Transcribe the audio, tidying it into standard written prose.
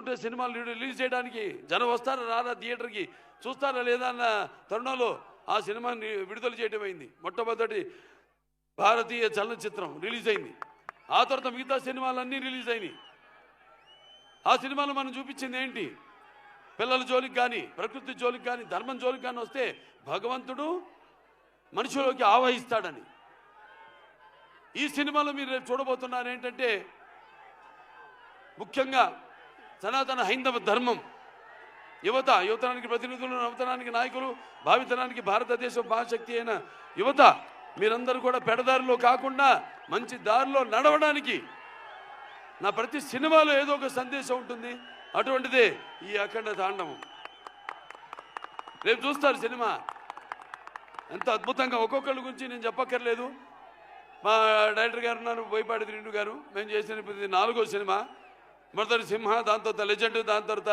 చూస్తుంటే సినిమాలు రిలీజ్ చేయడానికి జనం వస్తారా రారా థియేటర్కి, చూస్తారా లేదా అన్న తరుణంలో ఆ సినిమాని విడుదల చేయడం అయింది. మొట్టమొదటి భారతీయ చలనచిత్రం రిలీజ్ అయింది. ఆ తర్వాత మిగతా సినిమాలన్నీ రిలీజ్ అయినాయి. ఆ సినిమాలు మనం చూపించింది ఏంటి? పిల్లల జోలికి కానీ, ప్రకృతి జోలికి కానీ, ధర్మం జోలికి కానీ వస్తే భగవంతుడు మనిషిలోకి ఆవహిస్తాడని. ఈ సినిమాలో మీరు రేపు చూడబోతున్నారు ఏంటంటే, ముఖ్యంగా సనాతన హైందవ ధర్మం, యువతరానికి ప్రతినిధులు, నవతరానికి నాయకులు, భావితరానికి భారతదేశం మహాశక్తి అయిన యువత మీరందరూ కూడా పెడదారిలో కాకుండా మంచి దారిలో నడవడానికి నా ప్రతి సినిమాలో ఏదో ఒక సందేశం ఉంటుంది. అటువంటిదే ఈ అఖండ తాండవం. రేపు చూస్తారు సినిమా ఎంత అద్భుతంగా. ఒక్కొక్కరి గురించి నేను చెప్పక్కర్లేదు. మా డైరెక్టర్ గారు ఉన్నారు, బోయపాటి శ్రీను గారు. మేము చేసిన 4వ సినిమా. మొదటి సింహ, దాని తర్వాత లెజెండ్, దాని తర్వాత